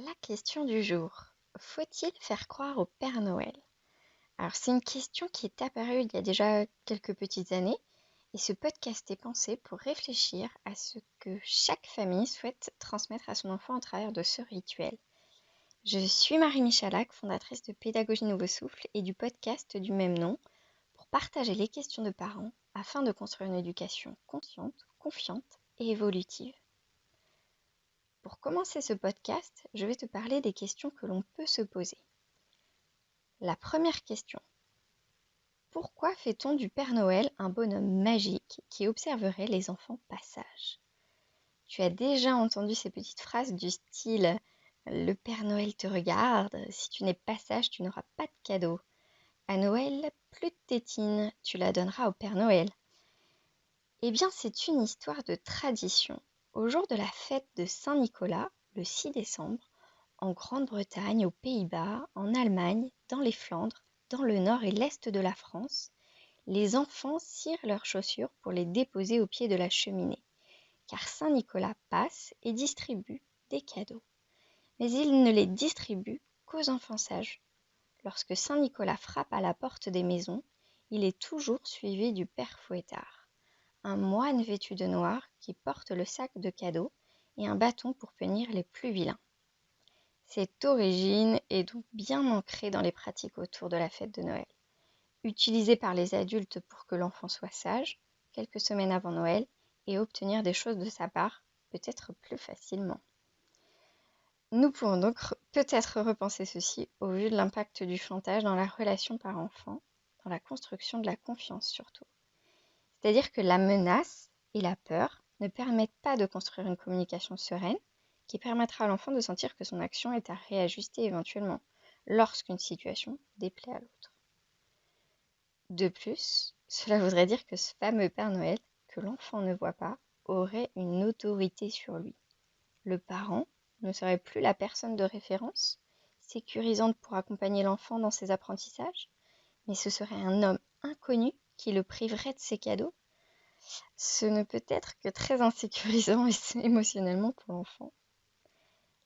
La question du jour. Faut-il faire croire au Père Noël? Alors, c'est une question qui est apparue il y a déjà quelques petites années, et ce podcast est pensé pour réfléchir à ce que chaque famille souhaite transmettre à son enfant au travers de ce rituel. Je suis Marie Michalak, fondatrice de Pédagogie Nouveau Souffle et du podcast du même nom, pour partager les questions de parents afin de construire une éducation consciente, confiante et évolutive. Pour commencer ce podcast, je vais te parler des questions que l'on peut se poser. La première question. Pourquoi fait-on du Père Noël un bonhomme magique qui observerait les enfants pas sages? Tu as déjà entendu ces petites phrases du style Le Père Noël te regarde, si tu n'es pas sage, tu n'auras pas de cadeau. À Noël, plus de tétine, tu la donneras au Père Noël. Eh bien, c'est une histoire de tradition. Au jour de la fête de Saint-Nicolas, le 6 décembre, en Grande-Bretagne, aux Pays-Bas, en Allemagne, dans les Flandres, dans le nord et l'est de la France, les enfants cirent leurs chaussures pour les déposer au pied de la cheminée, car Saint-Nicolas passe et distribue des cadeaux. Mais il ne les distribue qu'aux enfants sages. Lorsque Saint-Nicolas frappe à la porte des maisons, il est toujours suivi du Père Fouettard, un moine vêtu de noir qui porte le sac de cadeaux et un bâton pour punir les plus vilains. Cette origine est donc bien ancrée dans les pratiques autour de la fête de Noël. Utilisée par les adultes pour que l'enfant soit sage, quelques semaines avant Noël, et obtenir des choses de sa part, peut-être plus facilement. Nous pourrons donc peut-être repenser ceci au vu de l'impact du chantage dans la relation parent-enfant, dans la construction de la confiance surtout. C'est-à-dire que la menace et la peur ne permettent pas de construire une communication sereine qui permettra à l'enfant de sentir que son action est à réajuster éventuellement lorsqu'une situation déplaît à l'autre. De plus, cela voudrait dire que ce fameux Père Noël, que l'enfant ne voit pas, aurait une autorité sur lui. Le parent ne serait plus la personne de référence, sécurisante pour accompagner l'enfant dans ses apprentissages, mais ce serait un homme inconnu qui le priverait de ses cadeaux. Ce ne peut être que très insécurisant émotionnellement pour l'enfant.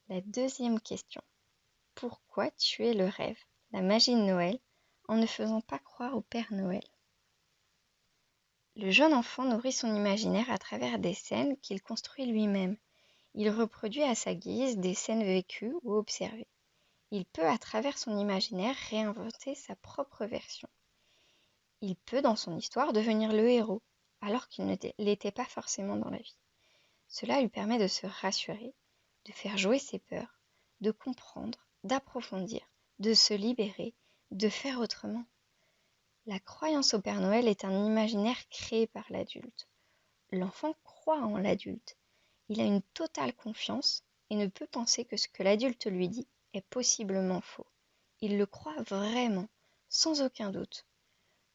La deuxième question. Pourquoi tuer le rêve, la magie de Noël, en ne faisant pas croire au Père Noël? Le jeune enfant nourrit son imaginaire à travers des scènes qu'il construit lui-même. Il reproduit à sa guise des scènes vécues ou observées. Il peut, à travers son imaginaire, réinventer sa propre version. Il peut, dans son histoire, devenir le héros, alors qu'il ne l'était pas forcément dans la vie. Cela lui permet de se rassurer, de faire jouer ses peurs, de comprendre, d'approfondir, de se libérer, de faire autrement. La croyance au Père Noël est un imaginaire créé par l'adulte. L'enfant croit en l'adulte. Il a une totale confiance et ne peut penser que ce que l'adulte lui dit est possiblement faux. Il le croit vraiment, sans aucun doute,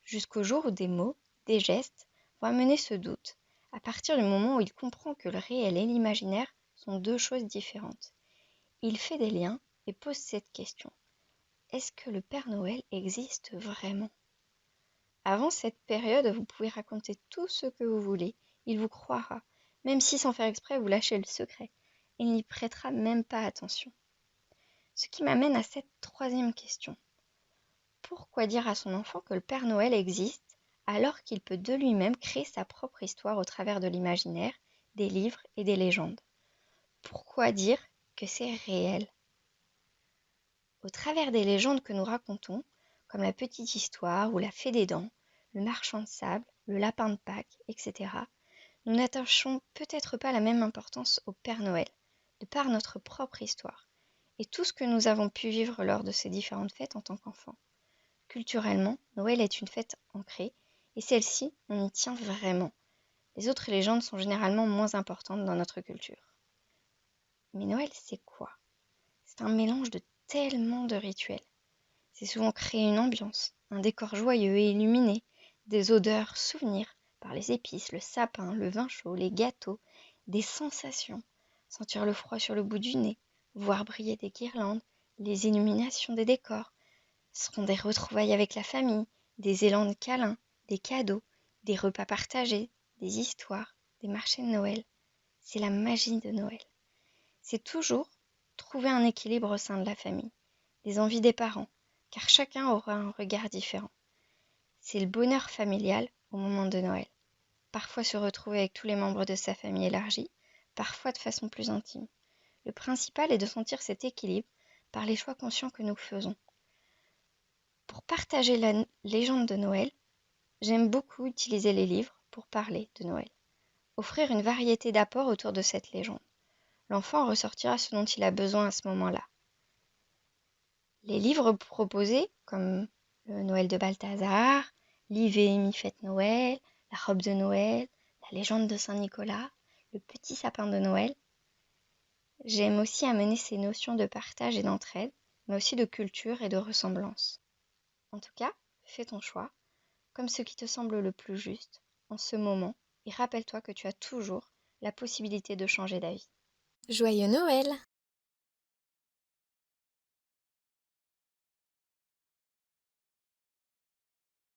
jusqu'au jour où des mots, des gestes vont amener ce doute, à partir du moment où il comprend que le réel et l'imaginaire sont deux choses différentes. Il fait des liens et pose cette question. Est-ce que le Père Noël existe vraiment? Avant cette période, vous pouvez raconter tout ce que vous voulez, il vous croira, même si sans faire exprès vous lâchez le secret. Il n'y prêtera même pas attention. Ce qui m'amène à cette troisième question. Pourquoi dire à son enfant que le Père Noël existe alors qu'il peut de lui-même créer sa propre histoire au travers de l'imaginaire, des livres et des légendes? Pourquoi dire que c'est réel? Au travers des légendes que nous racontons, comme la petite histoire ou la fée des dents, le marchand de sable, le lapin de Pâques, etc., nous n'attachons peut-être pas la même importance au Père Noël, de par notre propre histoire, et tout ce que nous avons pu vivre lors de ces différentes fêtes en tant qu'enfants. Culturellement, Noël est une fête ancrée, et celle-ci, on y tient vraiment. Les autres légendes sont généralement moins importantes dans notre culture. Mais Noël, c'est quoi? C'est un mélange de tellement de rituels. C'est souvent créer une ambiance, un décor joyeux et illuminé, des odeurs, souvenirs, par les épices, le sapin, le vin chaud, les gâteaux, des sensations, sentir le froid sur le bout du nez, voir briller des guirlandes, les illuminations des décors. Ce seront des retrouvailles avec la famille, des élans de câlins, des cadeaux, des repas partagés, des histoires, des marchés de Noël. C'est la magie de Noël. C'est toujours trouver un équilibre au sein de la famille, les envies des parents, car chacun aura un regard différent. C'est le bonheur familial au moment de Noël. Parfois se retrouver avec tous les membres de sa famille élargie, parfois de façon plus intime. Le principal est de sentir cet équilibre par les choix conscients que nous faisons. Pour partager la légende de Noël, j'aime beaucoup utiliser les livres pour parler de Noël. Offrir une variété d'apports autour de cette légende. L'enfant ressortira ce dont il a besoin à ce moment-là. Les livres proposés, comme le Noël de Balthazar, Liv et Amy fête Noël, La robe de Noël, La légende de Saint-Nicolas, Le petit sapin de Noël. J'aime aussi amener ces notions de partage et d'entraide, mais aussi de culture et de ressemblance. En tout cas, fais ton choix, comme ce qui te semble le plus juste, en ce moment, et rappelle-toi que tu as toujours la possibilité de changer d'avis. Joyeux Noël!